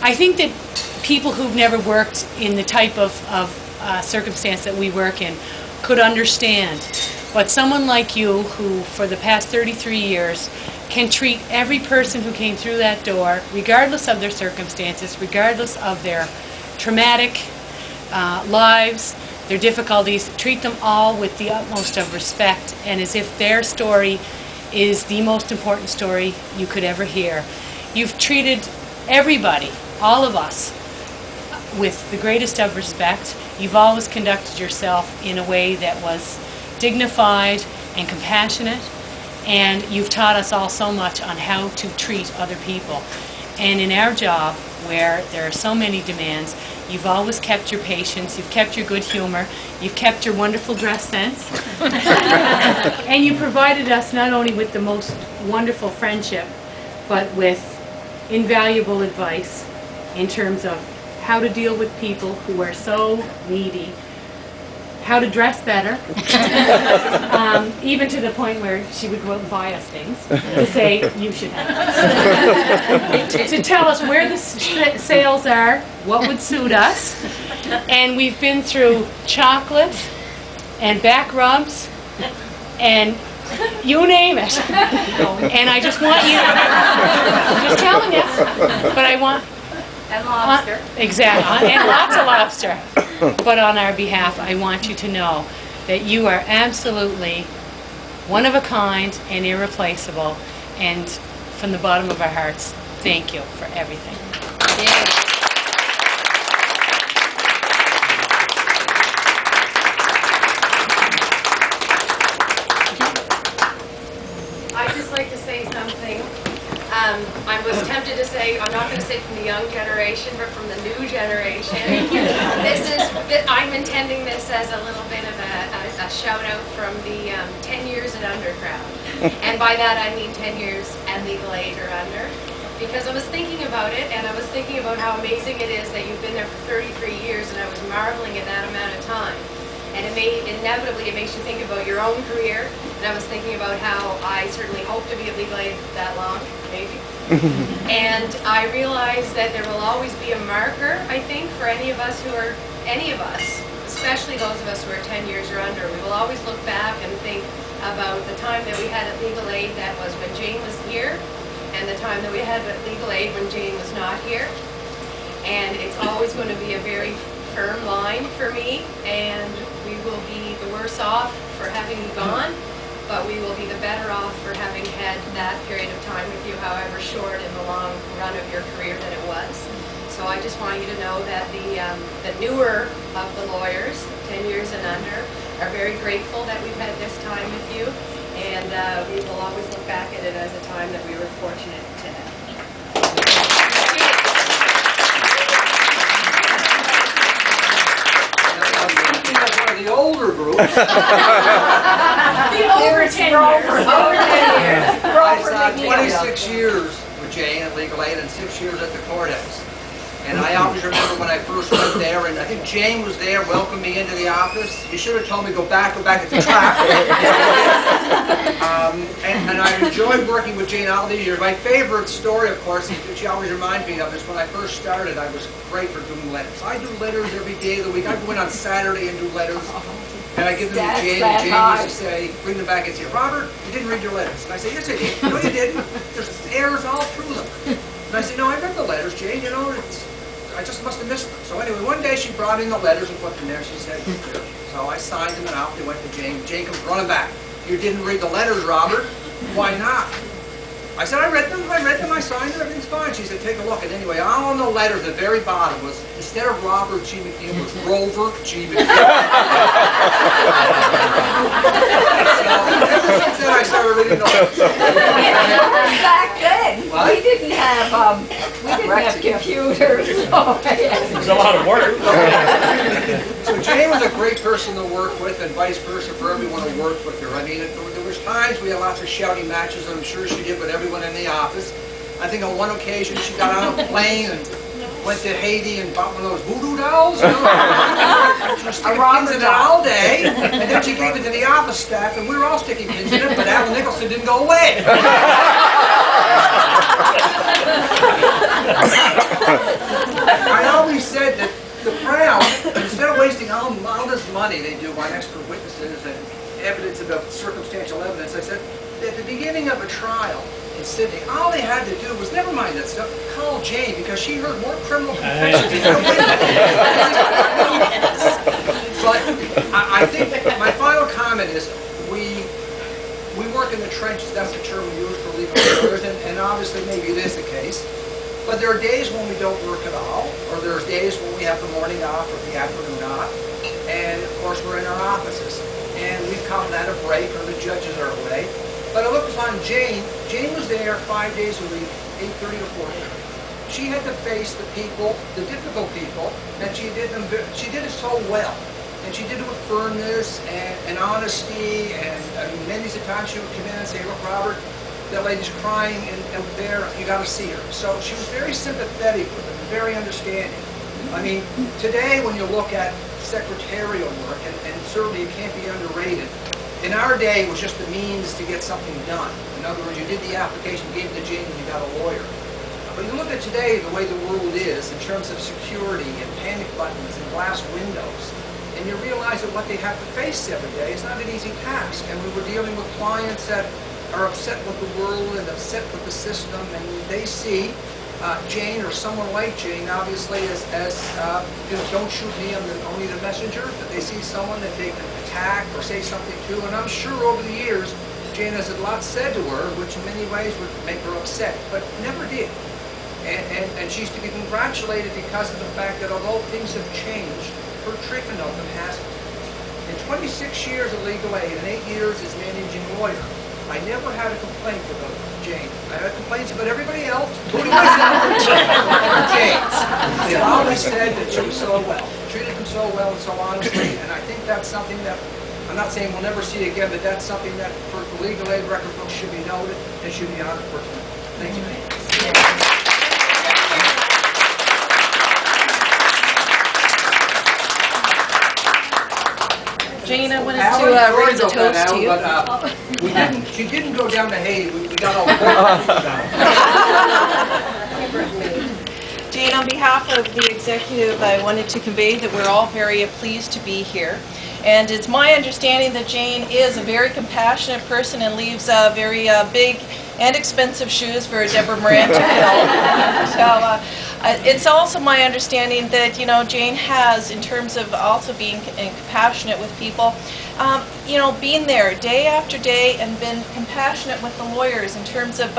I think that people who've never worked in the type of circumstance that we work in could understand. But someone like you, who for the past 33 years can treat every person who came through that door, regardless of their circumstances, regardless of their traumatic lives, their difficulties, treat them all with the utmost of respect and as if their story is the most important story you could ever hear. You've treated everybody, all of us, with the greatest of respect. You've always conducted yourself in a way that was dignified and compassionate, and you've taught us all so much on how to treat other people. And in our job, where there are so many demands, you've always kept your patience, you've kept your good humor, you've kept your wonderful dress sense, and you provided us not only with the most wonderful friendship, but with invaluable advice in terms of how to deal with people who are so needy, how to dress better, even to the point where she would go out and buy us things to say, you should have this. To tell us where the sales are, what would suit us. And we've been through chocolate and back rubs and you name it. And I just want you, I'm just telling you, but I want... And lobster. Exactly, and lots of lobster. But on our behalf, I want you to know that you are absolutely one of a kind and irreplaceable. And from the bottom of our hearts, thank you for everything. Yeah. I'd just like to say something. I was tempted to say, I'm not going to say from the young generation, but from the new generation. I'm intending this as a little bit of a shout out from the 10 years and under crowd. And by that I mean 10 years and legal age or under. Because I was thinking about it, and I was thinking about how amazing it is that you've been there for 33 years, and I was marveling at that amount of time. And inevitably it makes you think about your own career. And I was thinking about how I certainly hope to be at legal aid that long, maybe. And I realized that there will always be a marker, I think, for any of us, especially those of us who are 10 years or under. We will always look back and think about the time that we had at legal aid that was when Jane was here, and the time that we had at legal aid when Jane was not here. And it's always going to be a very firm line for me, and we will be the worse off for having you gone, but we will be the better off for having had that period of time with you, however short in the long run of your career that it was. So I just want you to know that the newer of the lawyers, 10 years and under, are very grateful that we've had this time with you, and we will always look back at it as a time that we were fortunate to have. The older group. The over 10 years. Over 10 years. I sat 26 years with Jane at Legal Aid and 6 years at the courthouse. And I always remember when I first went there, and I think Jane was there, welcomed me into the office. You should have told me go back at the track. And I enjoyed working with Jane all these years. My favorite story, of course, that she always reminds me of is when I first started, I was great for doing letters. I do letters every day of the week. I go in on Saturday and do letters. And I give them to Jane, and Jane used to say, bring them back and say, Robert, you didn't read your letters. And I say, yes, I did. No, you didn't. There's errors all through them. And I say, no, I read the letters, Jane. You know, I just must have missed them. So anyway, one day she brought in the letters and put them there. She said, here. So I signed them and out. They went to Jane. Jane comes running back. You didn't read the letters, Robert. Why not? I said, I read them, I signed them, everything's fine. She said, take a look. And anyway, all on the letter, the very bottom was, instead of Robert G. McNeil, it was Rover G. McNeil. So ever since then, I started reading the letters. Back then, What? we didn't have computers. So, It was a lot of work. So Jane was a great person to work with, and vice versa for everyone who worked with her. I mean, there was times we had lots of shouting matches, and I'm sure she did with everyone in the office. I think on one occasion she got on a plane and went to Haiti and bought one of those voodoo dolls. You know? She was sticking pins in it all day, and then she gave it to the office staff, and we were all sticking pins in it, but Alan Nicholson didn't go away. study they do on expert witnesses and evidence about circumstantial evidence. I said, at the beginning of a trial in Sydney, all they had to do was, never mind that stuff, call Jane, because she heard more criminal confessions than a witness. But I think my final comment is, we work in the trenches. That's the term we use for legal lawyers, and obviously maybe it is the case. But there are days when we don't work at all, or there's days when we have the morning off or the afternoon off, and of course we're in our offices. And we've come at a break, or the judges are away. But I looked upon Jane. Jane was there 5 days a week, 8:30 to 4:30. She had to face the people, the difficult people, and she did it so well. And she did it with firmness and honesty, and I mean, many times she would come in and say, look, Robert, that lady's crying and there, you got to see her. So she was very sympathetic with them, very understanding. I mean, today when you look at secretarial work, and certainly it can't be underrated, in our day it was just the means to get something done. In other words, you did the application, gave it to Jane, and you got a lawyer. But you look at today, the way the world is, in terms of security and panic buttons and glass windows, and you realize that what they have to face every day is not an easy task. And we were dealing with clients that are upset with the world and upset with the system, and they see Jane or someone like Jane, obviously, as you know, don't shoot me, I'm only the messenger, but they see someone that they can attack or say something to, and I'm sure over the years, Jane has a lot said to her, which in many ways would make her upset, but never did. And she's to be congratulated because of the fact that although things have changed, her treatment of them hasn't. In 26 years of legal aid and 8 years as managing lawyer, I never had a complaint about Jane. I had complaints about everybody else, including myself, about Jane's. They always said that she was so well, treated them so well and so honestly, and I think that's something that, I'm not saying we'll never see again, but that's something that for the legal aid record books should be noted and should be honored for tonight. Thank you. Jane, I wanted to raise a toast to you. But she didn't go down to Haiti. We got all the Jane, on behalf of the executive, I wanted to convey that we're all very pleased to be here. And it's my understanding that Jane is a very compassionate person and leaves very big and expensive shoes for Deborah Moran to fill. So it's also my understanding that, you know, Jane has, in terms of also being compassionate with people, you know, being there day after day and been compassionate with the lawyers in terms of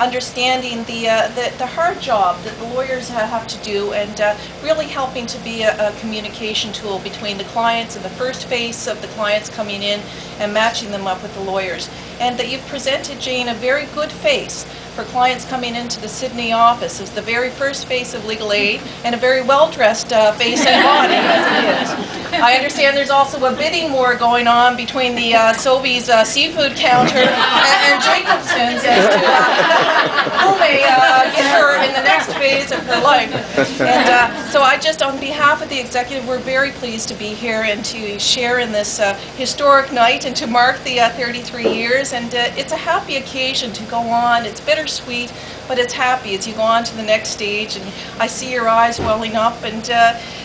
understanding the hard job that the lawyers have to do, and really helping to be a communication tool between the clients and the first face of the clients coming in and matching them up with the lawyers. And that you've presented, Jane, a very good face for clients coming into the Sydney office as the very first face of legal aid, and a very well-dressed face and body as it is. I understand there's also a bidding war going on between the Sobeys seafood counter and Jacobson's as to who may get her in the next phase of her life. And so I just, on behalf of the executive, we're very pleased to be here and to share in this historic night and to mark the 33 years. And it's a happy occasion to go on. It's bittersweet, but it's happy as you go on to the next stage. And I see your eyes welling up. And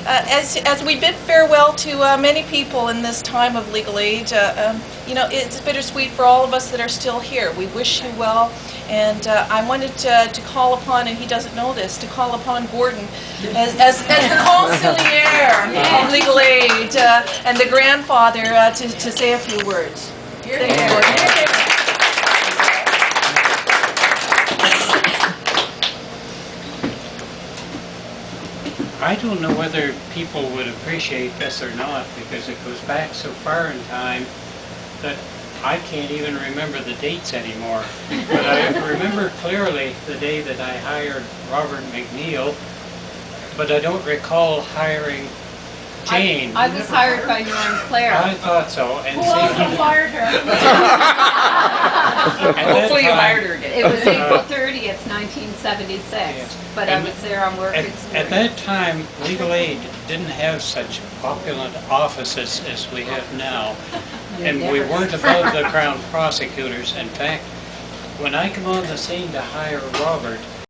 as we bid farewell to many people in this time of legal aid, you know, it's bittersweet for all of us that are still here. We wish you well. And I wanted to call upon, and he doesn't know this, to call upon Gordon as the consigliere of legal aid and the grandfather to say a few words. Thank you, Gordon. I don't know whether people would appreciate this or not, because it goes back so far in time that I can't even remember the dates anymore. But I remember clearly the day that I hired Robert McNeil, but I don't recall hiring Jane. I was hired by Norm Clare. I thought so. And Who also fired her? Hopefully you hired her again. It was April 30th, 1976, yeah. But I was there on work experience. At that time, legal aid didn't have such opulent offices as we have now. And we weren't above the Crown prosecutors. In fact, when I come on the scene to hire Robert,